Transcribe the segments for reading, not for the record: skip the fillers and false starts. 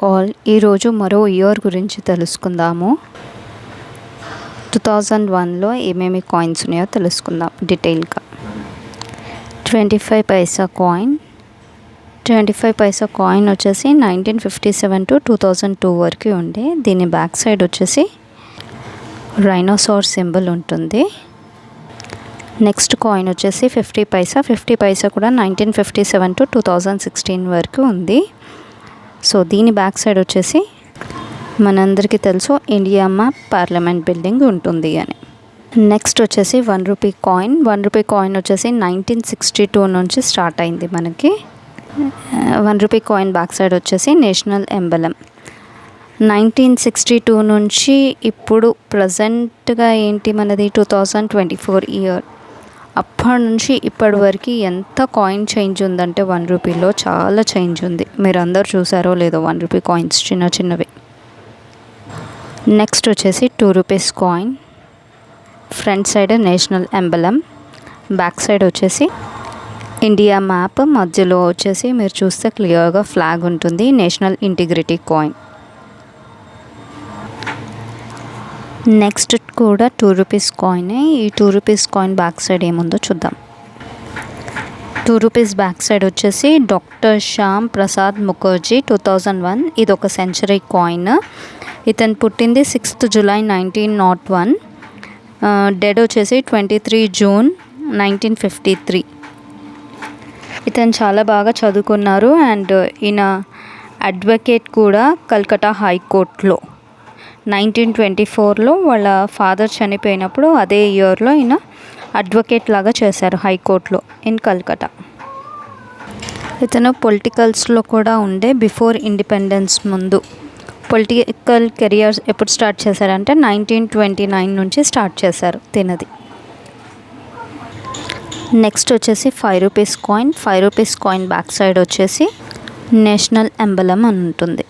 All. ఈరోజు మరో year గురించి తెలుసుకుందాము. 2001లో ఏమేమి కాయిన్స్ ఉన్నాయో తెలుసుకుందాం డీటెయిల్గా. 25 పైసా కాయిన్. 25 పైసా కాయిన్ వచ్చేసి 1957 to 2002 వరకు ఉండే. దీని బ్యాక్ సైడ్ వచ్చేసి రైనోసార్ సింబల్ ఉంటుంది. నెక్స్ట్ కాయిన్ వచ్చేసి 50 పైసా. 50 పైసా కూడా 1957 to 2016 వరకు ఉంది. సో దీని బ్యాక్ సైడ్ వచ్చేసి మనందరికీ తెలుసు ఇండియా మ్యాప్, పార్లమెంట్ బిల్డింగ్ ఉంటుంది అని. నెక్స్ట్ వచ్చేసి 1 రూపీ కాయిన్. 1 రూపీ కాయిన్ వచ్చేసి 1962 నుంచి స్టార్ట్ అయింది మనకి. 1 రూపీ కాయిన్ బ్యాక్ సైడ్ వచ్చేసి నేషనల్ ఎంబలం. 1962 నుంచి ఇప్పుడు ప్రజెంట్గా ఏంటి మనది 2024 ఇయర్. అప్పటి నుంచి ఇప్పటి వరకు ఎంత కాయిన్ చేంజ్ ఉందంటే 1 రూపీలో చాలా చేంజ్ ఉంది. మీరు అందరు చూసారో లేదో 1 రూపీ కాయిన్స్ చిన్న చిన్నవి. నెక్స్ట్ వచ్చేసి 2 rupees coin. Front side national emblem, back side వచ్చేసి ఇండియా మ్యాప్, మధ్యలో వచ్చేసి మీరు చూస్తే క్లియర్గా ఫ్లాగ్ ఉంటుంది. National integrity coin. నెక్స్ట్ కూడా 2 రూపీస్ కాయినే. ఈ 2 రూపీస్ కాయిన్ బ్యాక్ సైడ్ ఏముందో చూద్దాం. 2 రూపీస్ బ్యాక్ సైడ్ వచ్చేసి డాక్టర్ శ్యామ్ ప్రసాద్ ముఖర్జీ 2001. ఇది ఒక సెంచరీ కాయిన్. ఇతను పుట్టింది 6th July 1901. డెడ్ వచ్చేసి 23 June 1953. ఇతను చాలా బాగా చదువుకున్నారు అండ్ ఈయన అడ్వకేట్ కూడా కల్కటా హైకోర్టులో. 1924లో వాళ్ళ ఫాదర్ చనిపోయినప్పుడు అదే ఇయర్లో ఈయన అడ్వకేట్ లాగా చేశారు హైకోర్టులో ఇన్ కల్కటా. ఇతను పొలిటికల్స్లో కూడా ఉండే. బిఫోర్ ఇండిపెండెన్స్ ముందు పొలిటికల్ కెరియర్ ఎప్పుడు స్టార్ట్ చేశారంటే 1929 నుంచి స్టార్ట్ చేశారు తినది. నెక్స్ట్ వచ్చేసి 5 rupees coin. 5 rupees coin back side వచ్చేసి నేషనల్ ఎంబలం అని ఉంటుంది.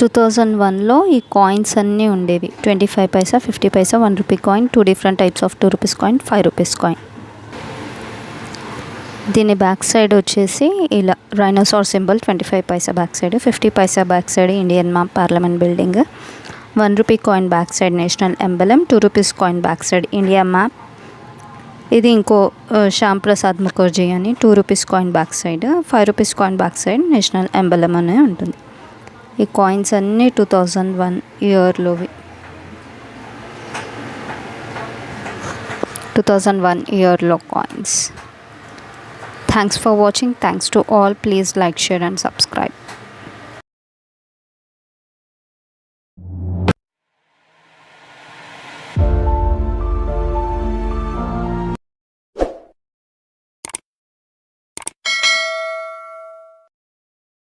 2001లో ఈ కాయిన్స్ అన్నీ ఉండేవి. 25 పైసా, 50 పైసా, 1 rupee coin, 2 different types of 2 rupees coin, 5 rupees coin. దీని బ్యాక్ సైడ్ వచ్చేసి ఇలా రైనోసార్ సింబల్ 25 పైసా బ్యాక్ సైడ్, 50 పైసా back side Indian map, parliament building, 1 rupee coin back side national emblem, 2 rupees coin back side India map. ఇది ఇంకో శ్యామ్ ప్రసాద్ ముఖర్జీ అని. 2 rupees coin back side, 5 rupees coin back side national emblem అనే ఉంటుంది. ఈ coins అన్నీ 2001 ఇయర్లోవి. 2001 ఇయర్లో coins. Thanks for watching. Thanks to all. Please like, share and subscribe.